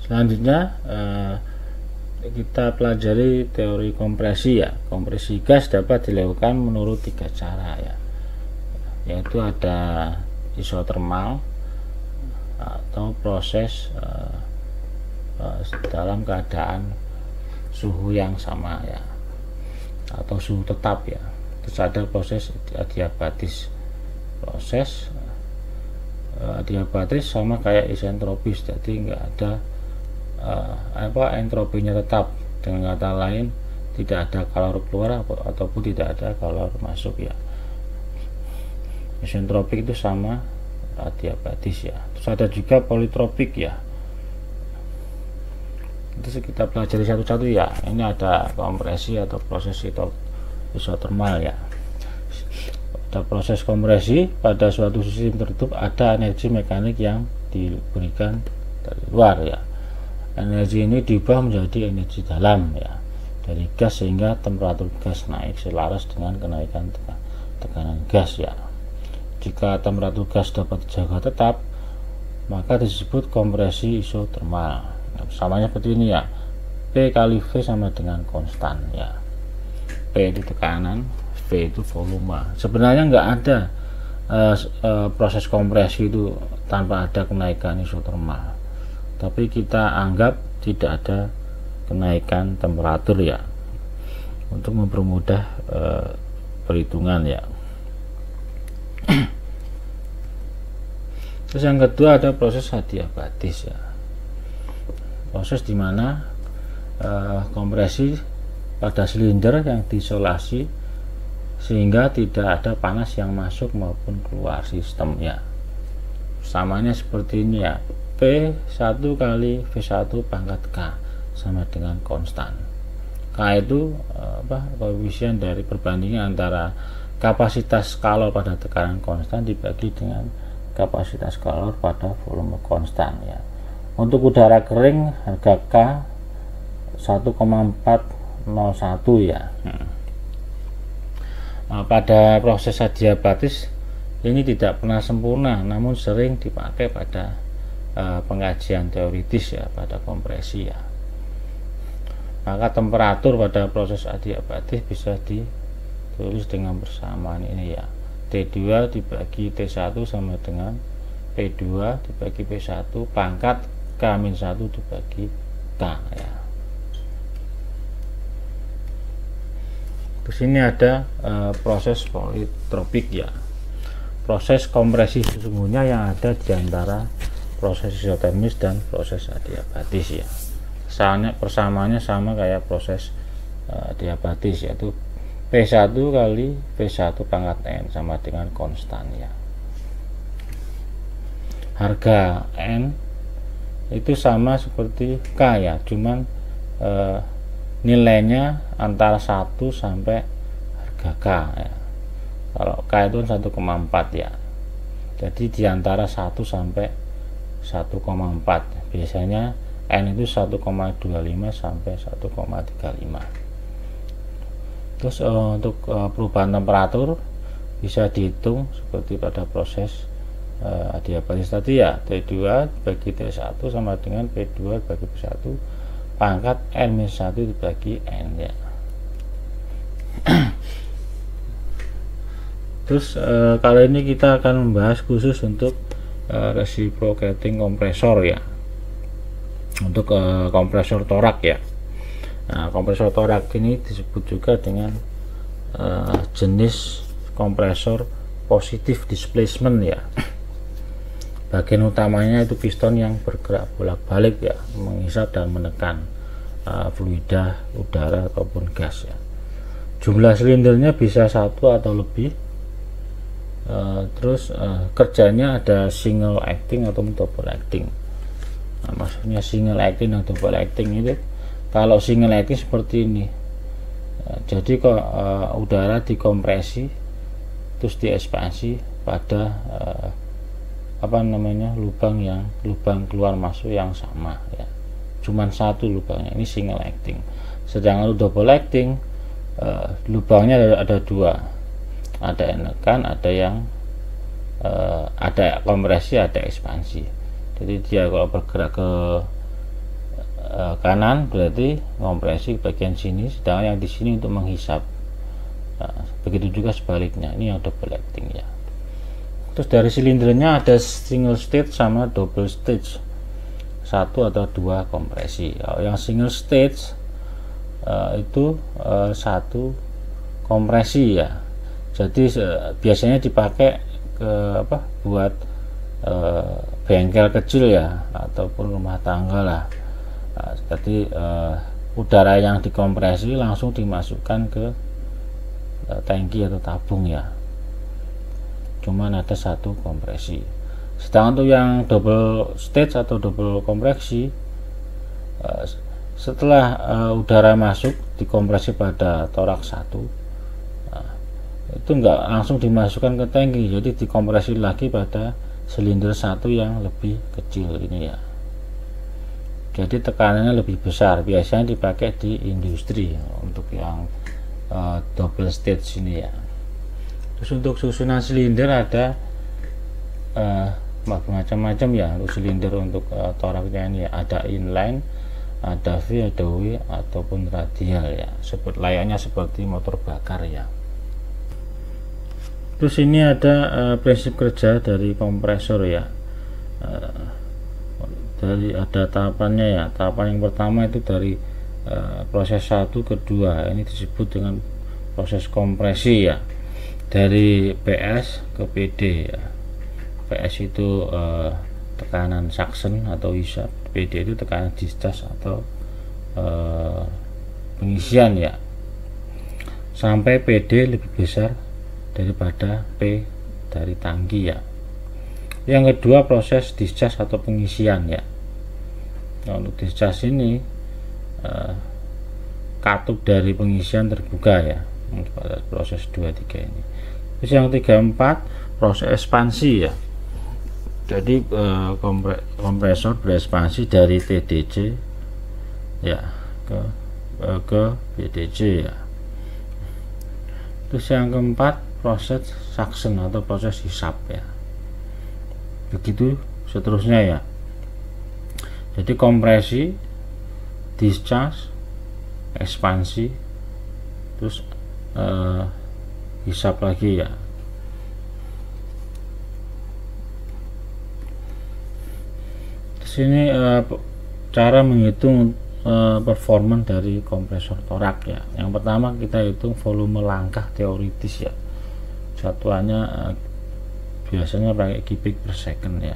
Selanjutnya kita pelajari teori kompresi ya. Kompresi gas dapat dilakukan menurut 3 cara ya, yaitu ada isotermal, atau proses dalam keadaan suhu yang sama ya, atau suhu tetap ya. Terus ada proses adiabatis. Proses adiabatis sama kayak isentropis, jadi nggak ada entropinya tetap. Dengan kata lain, tidak ada kalor keluar ataupun tidak ada kalor masuk ya. Isentropik itu sama adiabatis ya. Terus ada juga politropik ya. Itu kita pelajari satu-satu ya. Ini ada kompresi atau proses isotermal ya. Pada proses kompresi, pada suatu sistem tertutup ada energi mekanik yang diberikan dari luar ya. Energi ini diubah menjadi energi dalam ya, dari gas, sehingga temperatur gas naik selaras dengan kenaikan tekanan gas ya. Jika temperatur gas dapat dijaga tetap, maka disebut kompresi isotermal. Samanya seperti ini ya, P kali V sama dengan konstan ya. P itu tekanan, V itu volume. Sebenarnya nggak ada proses kompresi itu tanpa ada kenaikan isotermal, tapi kita anggap tidak ada kenaikan temperatur ya, untuk mempermudah perhitungan ya. Terus yang kedua ada proses adiabatis ya. Proses dimana kompresi pada silinder yang diisolasi sehingga tidak ada panas yang masuk maupun keluar sistem ya. Samanya seperti ini ya, P1 kali V1 pangkat K sama dengan konstan. K itu koefisien dari perbandingan antara kapasitas kalor pada tekanan konstan dibagi dengan kapasitas kalor pada volume konstan ya. Untuk udara kering harga K 1,401 ya. Pada proses adiabatis ini tidak pernah sempurna, namun sering dipakai pada pengajian teoritis ya, pada kompresi ya. Maka temperatur pada proses adiabatis bisa ditulis dengan bersamaan ini ya. T2 dibagi T1 sama dengan P2 dibagi P1 pangkat K-1 dibagi K ya. Di sini ada proses politropik ya. Proses kompresi sesungguhnya yang ada di antara proses isotermis dan proses adiabatis ya. Persamaannya sama kayak proses adiabatis, yaitu P1 kali P1 pangkat N sama dengan konstan ya. Harga N itu sama seperti K ya, cuman nilainya antara 1 sampai harga K ya. Kalau K itu 1,4 ya, jadi diantara 1 sampai 1,4. biasanya N itu 1,25 sampai 1,35. Terus untuk perubahan temperatur bisa dihitung seperti pada proses adiabatis tadi ya, T2 bagi T1 sama dengan P2 bagi P1 pangkat N-1 dibagi N ya. Terus kali ini kita akan membahas khusus untuk reciprocating kompresor ya, untuk kompresor torak ya. Nah, kompresor torak ini disebut juga dengan jenis kompresor positive displacement ya. Bagian utamanya itu piston yang bergerak bolak-balik ya, menghisap dan menekan fluida, udara ataupun gas ya. Jumlah silindernya bisa satu atau lebih. Terus kerjanya ada single acting atau double acting. Nah, maksudnya single acting dan double acting itu, kalau single acting seperti ini, jadi kok udara dikompresi terus diekspansi pada lubang keluar masuk yang sama ya, cuman satu lubangnya, ini single acting. Sedangkan double acting lubangnya ada dua, ada enekan, ada yang ada kompresi, ada ekspansi. Jadi dia kalau bergerak ke kanan berarti kompresi bagian sini, sedangkan yang di sini untuk menghisap. Begitu juga sebaliknya, ini yang double acting ya. Terus dari silindernya ada single stage sama double stage, 1 atau 2 kompresi. Yang single stage itu 1 kompresi ya. Jadi biasanya dipakai buat bengkel kecil ya, ataupun rumah tangga lah. Jadi udara yang dikompresi langsung dimasukkan ke tangki atau tabung ya. Cuman ada 1 kompresi. Sedangkan untuk yang double stage atau double kompresi, setelah udara masuk dikompresi pada torak 1, itu enggak langsung dimasukkan ke tangki, jadi dikompresi lagi pada silinder 1 yang lebih kecil ini ya. Jadi tekanannya lebih besar, biasanya dipakai di industri untuk yang double stage ini ya. Terus untuk susunan silinder ada macam-macam ya. Untuk silinder untuk toraknya ini ya, ada inline, ada V, ada W, ataupun radial ya. Layaknya seperti motor bakar ya. Terus ini ada prinsip kerja dari kompresor ya. Ada tahapannya ya. Tahapan yang pertama itu dari proses 1 ke 2, ini disebut dengan proses kompresi ya. Dari PS ke PD ya. PS itu tekanan suction atau hisap, PD itu tekanan discharge atau pengisian ya, sampai PD lebih besar daripada P dari tangki ya. Yang kedua proses discharge atau pengisian ya. Nah, untuk discharge ini katup dari pengisian terbuka ya, pada proses 2-3 ini. Terus yang 3-4 proses ekspansi ya. Jadi kompresor berekspansi dari TDC ya ke BDC ya. Terus yang keempat proses suction atau proses hisap ya. Begitu seterusnya ya. Jadi kompresi, discharge, ekspansi, terus hisap lagi ya. Di sini cara menghitung performa dari kompresor torak ya. Yang pertama kita hitung volume langkah teoritis ya. Satuannya biasanya pakai kubik per second ya.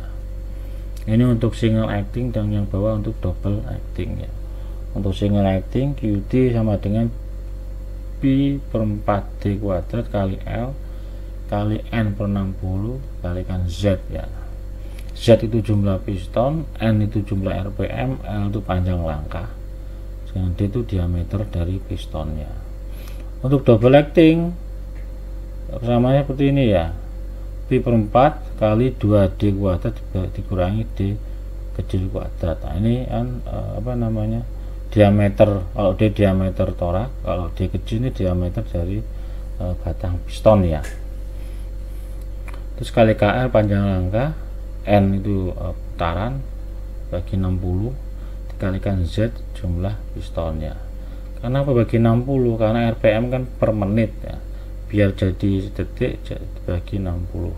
Ini untuk single acting, dan yang bawah untuk double acting ya. Untuk single acting QT sama dengan Pi per 4D kuadrat kali L kali N per 60 kalikan Z ya. Z itu jumlah piston, N itu jumlah RPM, L itu panjang langkah, sedangkan D itu diameter dari pistonnya. Untuk double acting samanya seperti ini ya. Pi per 4 kali 2D kuadrat dikurangi D kecil kuadrat. Nah, ini kan diameter, kalau D diameter torak, kalau D kecil ini diameter dari batang piston ya. Terus kali KL panjang langkah, N itu putaran bagi 60 dikalikan Z jumlah pistonnya. Kenapa bagi 60? Karena RPM kan per menit ya, biar jadi detik bagi 60.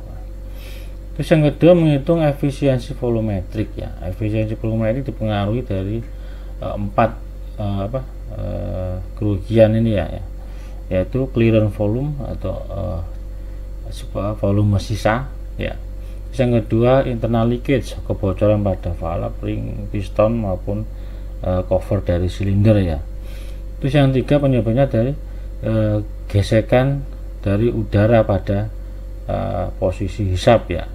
Terus yang kedua menghitung efisiensi volumetrik ya. Efisiensi volumetrik dipengaruhi dari 4 kerugian ini ya, yaitu clearance volume atau volume sisa ya. Terus yang kedua internal leakage, kebocoran pada valve, ring, piston maupun cover dari silinder ya. Terus yang tiga penyebabnya dari gesekan dari udara pada posisi hisap ya.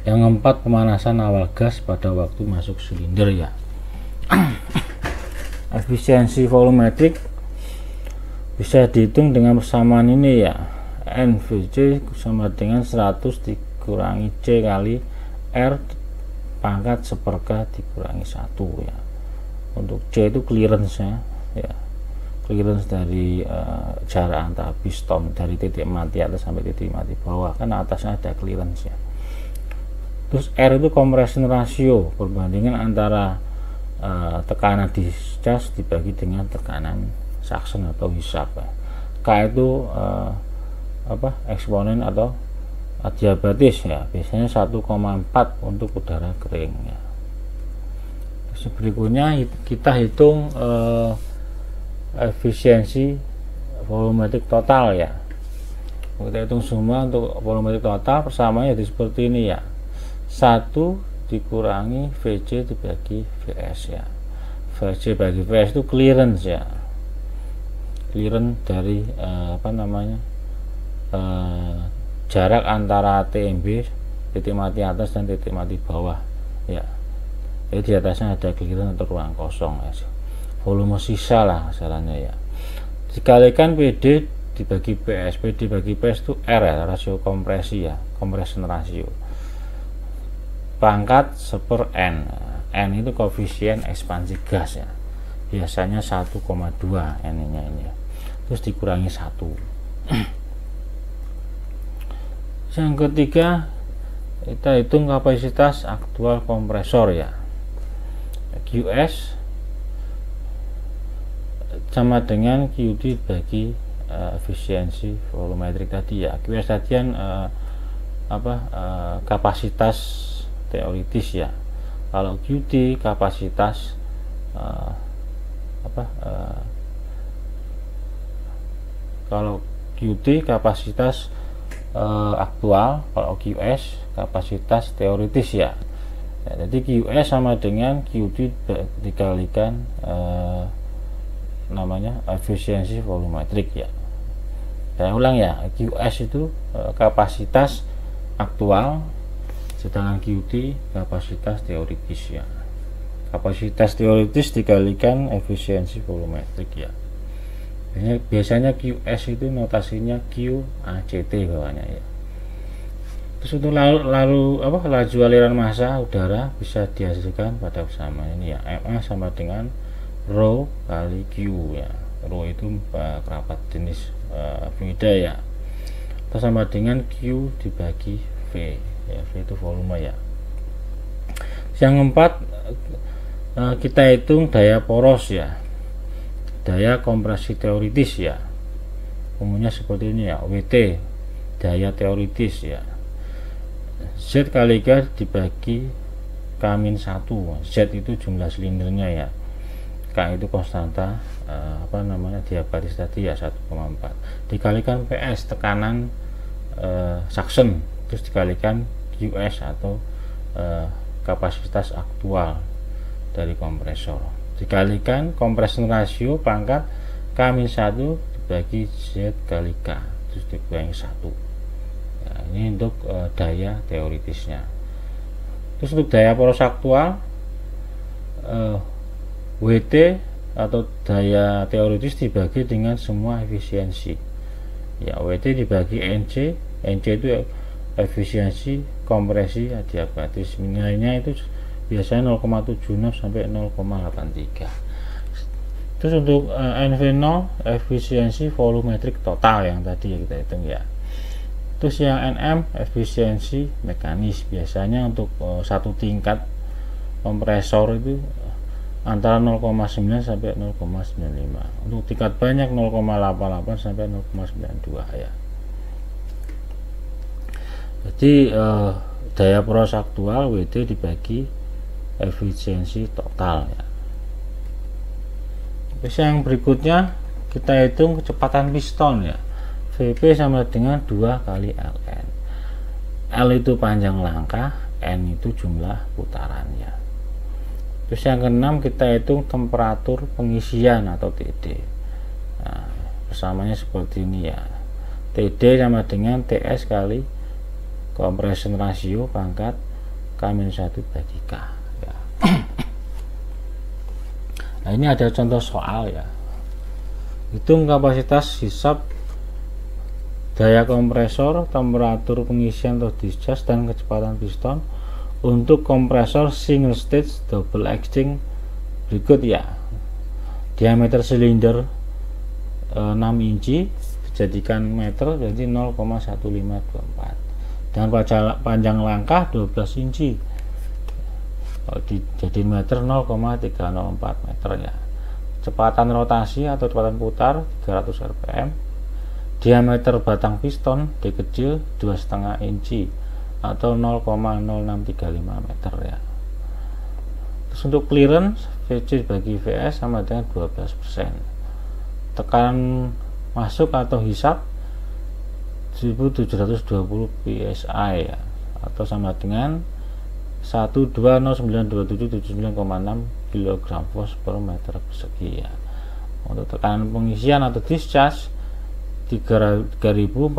Yang keempat pemanasan awal gas pada waktu masuk silinder ya. Efisiensi volumetrik bisa dihitung dengan persamaan ini ya. NVC sama dengan 100 dikurangi C kali R pangkat seperka dikurangi 1 ya. Untuk C itu clearance nya ya, clearance dari jarak antara piston dari titik mati atas sampai titik mati bawah, kan atasnya ada clearance ya. Terus R itu compression ratio, perbandingan antara tekanan discharge dibagi dengan tekanan suction atau hisap ya. K itu eksponen atau adiabatis ya, biasanya 1,4 untuk udara kering ya. Terus berikutnya kita hitung efisiensi volumetrik total ya. Kita hitung semua untuk volumetrik total, persamaannya jadi seperti ini ya, 1 dikurangi VC dibagi VS ya. VC bagi VS itu clearance ya, clearance dari jarak antara TMB, titik mati atas dan titik mati bawah ya. Jadi di atasnya ada clearance atau ruang kosong ya, volume sisa lah masalahnya ya, dikalikan PD dibagi PS. PD bagi PS itu R ya, rasio kompresi ya, compression ratio, pangkat 1/N. N itu koefisien ekspansi gas ya, biasanya 1,2 N nya ini ya, terus dikurangi 1. Yang ketiga kita hitung kapasitas aktual kompresor ya, QS sama dengan QD bagi efisiensi volumetrik tadi ya. QS tadian kapasitas teoritis ya, kalau QD kapasitas kalau QD kapasitas aktual, kalau QS kapasitas teoritis ya. Jadi QS sama dengan QD dikalikan namanya efisiensi volumetrik ya. Saya ulang ya, QS itu kapasitas aktual, sedangkan QD kapasitas teoritis ya. Kapasitas teoritis dikalikan efisiensi volumetrik ya. Biasanya QS itu notasinya QACT bawahnya ya. Terus untuk laju aliran massa udara bisa dihasilkan pada persamaan ini ya, MA sama dengan rho kali Q ya. Rho itu kerapat jenis fluida ya, atau sama dengan Q dibagi V ya, V itu volume ya. Yang keempat kita hitung daya poros ya, daya kompresi teoritis ya, umumnya seperti ini ya, WT daya teoritis ya, Z kali K dibagi K-1. Z itu jumlah silindernya ya, K itu konstanta diabatis tadi ya, 1,4 dikalikan PS tekanan suction, terus dikalikan QS atau kapasitas aktual dari kompresor, dikalikan compression ratio pangkat K-1 dibagi Z kali K, terus dikurangi 1 ya. Ini untuk daya teoritisnya. Terus untuk daya poros aktual, WT atau daya teoritis dibagi dengan semua efisiensi ya, WT dibagi NC. NC itu efisiensi kompresi adiabatis, nilainya itu biasanya 0,76 sampai 0,83. Terus untuk NV0 efisiensi volumetrik total yang tadi ya kita hitung ya. Terus yang NM efisiensi mekanis, biasanya untuk satu tingkat kompresor itu antara 0,9 sampai 0,95, untuk tingkat banyak 0,88 sampai 0,92 ya. Jadi daya poros aktual WT dibagi efisiensi total ya. Terus yang berikutnya kita hitung kecepatan piston ya, VP sama dengan 2 kali Ln. L itu panjang langkah, N itu jumlah putarannya. Terus yang keenam kita hitung temperatur pengisian atau TD. Nah, persamanya seperti ini ya, TD sama dengan TS kali compression ratio pangkat K-1 bagi K ya. Nah, ini ada contoh soal ya, hitung kapasitas hisap daya kompresor, temperatur pengisian atau discharge, dan kecepatan piston untuk kompresor single stage double exchange berikut ya. Diameter silinder 6 inci dijadikan meter jadi 0,1524, dan panjang langkah 12 inci jadi meter 0,304 meter ya. Kecepatan rotasi atau kecepatan putar 300 rpm, Diameter batang piston D kecil 2,5 inci atau 0,0635 meter ya. Terus untuk clearance VC bagi VS sama dengan 12%. Tekanan masuk atau hisap 1720 psi ya, atau sama dengan 1209779,6 kg force per meter persegi ya. Untuk tekanan pengisian atau discharge 3440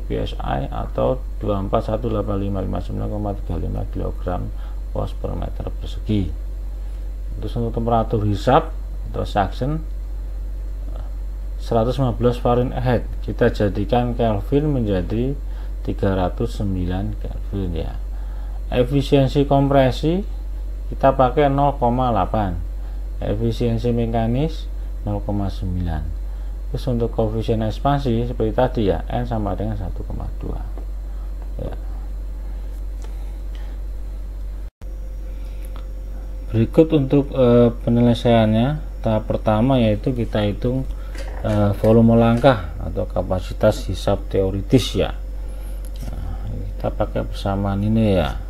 psi atau 2418559,35 kg force per meter persegi. Terus untuk temperatur hisap atau suction 115 Fahrenheit kita jadikan Kelvin menjadi 309 Kelvin ya. Efisiensi kompresi kita pakai 0,8, efisiensi mekanis 0,9. Terus untuk koefisien ekspansi seperti tadi ya, N sama dengan 1,2 ya. Berikut untuk penyelesaiannya. Tahap pertama yaitu kita hitung volume langkah atau kapasitas hisap teoritis ya. Nah, kita pakai persamaan ini ya,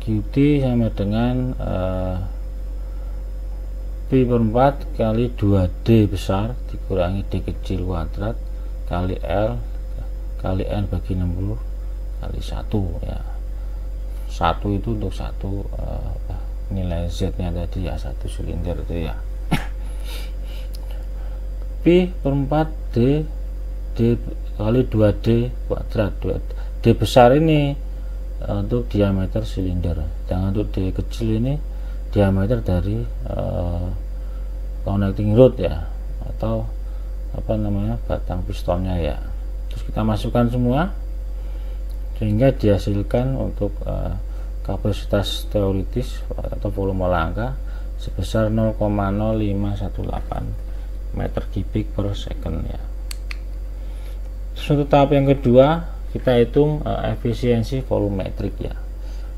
QT sama dengan P per 4 kali 2D besar dikurangi D kecil kuadrat kali L kali N bagi 60 kali 1 ya. 1 itu untuk satu nilai Z nya tadi ya, satu silinder itu ya. P per 4 D kali 2D kuadrat. D besar ini untuk diameter silinder, jangan untuk D kecil ini diameter dari connecting rod ya, atau apa namanya, batang pistonnya ya. Terus kita masukkan semua sehingga dihasilkan untuk kapasitas teoritis atau volume langkah sebesar 0,0518 meter kubik per second ya. Terus untuk tahap yang kedua kita hitung efisiensi volumetrik ya.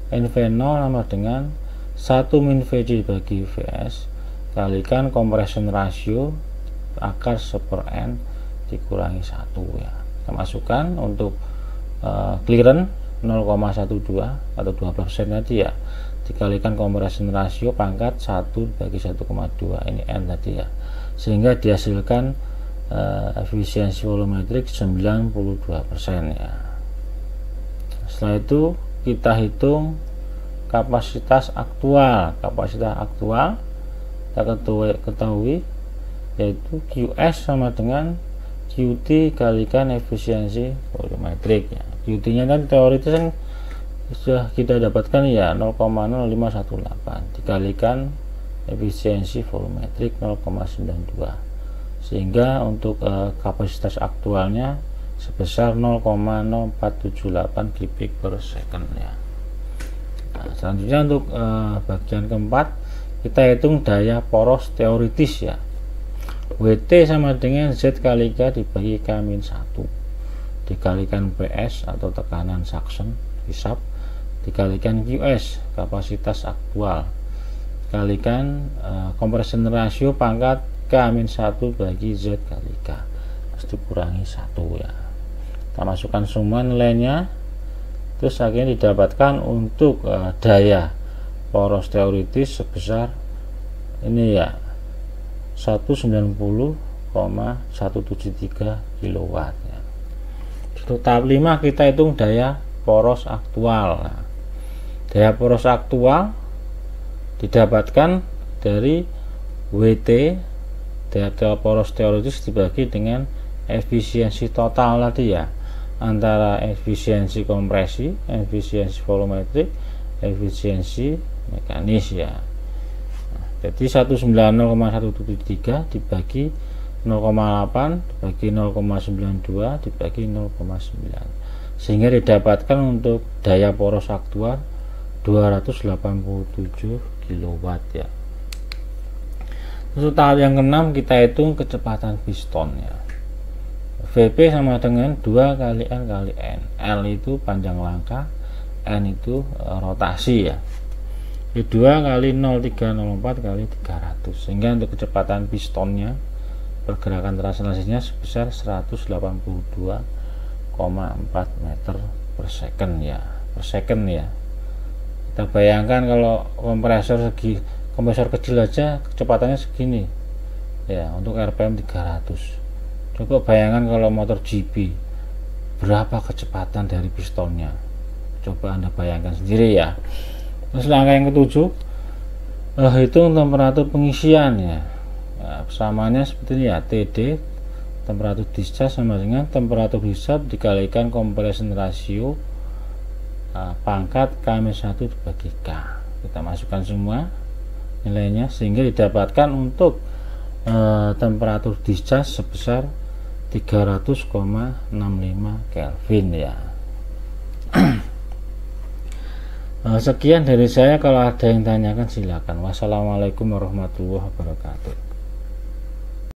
NV0 sama dengan 1 min VC bagi VS kalikan compression ratio akar 1/n dikurangi 1 ya. Kita masukkan untuk clearance 0,12 atau 12% tadi ya, dikalikan compression ratio pangkat 1 bagi 1,2, ini N tadi ya, sehingga dihasilkan efisiensi volumetrik 92% ya. Setelah itu kita hitung kapasitas aktual. Kita ketahui yaitu QS sama dengan QT kalikan efisiensi volumetrik ya. QT nya kan teoritis kan sudah kita dapatkan ya, 0,0518 dikalikan efisiensi volumetrik 0,92, sehingga untuk kapasitas aktualnya sebesar 0,0478 kubik per second ya. Nah, selanjutnya untuk bagian keempat kita hitung daya poros teoritis ya. WT sama dengan Z kali K dibagi K-1 dikalikan PS atau tekanan suction hisap dikalikan QS kapasitas aktual dikalikan compression ratio pangkat K-1 bagi Z kali K, terus dikurangi 1 ya. Kita masukkan semua nilainya, terus akhirnya didapatkan untuk daya poros teoritis sebesar ini ya, 190,173 kW ya. Untuk tahap 5 kita hitung daya poros aktual. Nah, daya poros aktual didapatkan dari WT, daya poros teoritis dibagi dengan efisiensi total tadi ya, antara efisiensi kompresi, efisiensi volumetrik, efisiensi mekanis ya. Nah, jadi 190,173 dibagi 0,8 dibagi 0,92 dibagi 0,9, sehingga didapatkan untuk daya poros aktual 287 kW ya. Untuk tahap yang keenam kita hitung kecepatan piston ya. VP sama dengan 2 kali N kali N. L itu panjang langkah, N itu rotasi ya. 2 kali 0304 kali 300, sehingga untuk kecepatan pistonnya pergerakan translasinya sebesar 182,4 meter per second ya, kita bayangkan kalau kompresor kecil aja kecepatannya segini ya, untuk RPM 300. Coba bayangkan kalau motor GP, berapa kecepatan dari pistonnya, coba Anda bayangkan sendiri ya. Terus langkah yang ketujuh, hitung temperatur pengisian ya. Samanya seperti ini ya, TD temperatur discharge sama dengan temperatur hisap dikalikan compression ratio pangkat K-1 dibagi K. Kita masukkan semua nilainya sehingga didapatkan untuk temperatur discharge sebesar 300,65 Kelvin ya. Sekian dari saya, kalau ada yang tanyakan silakan. Wassalamualaikum warahmatullahi wabarakatuh.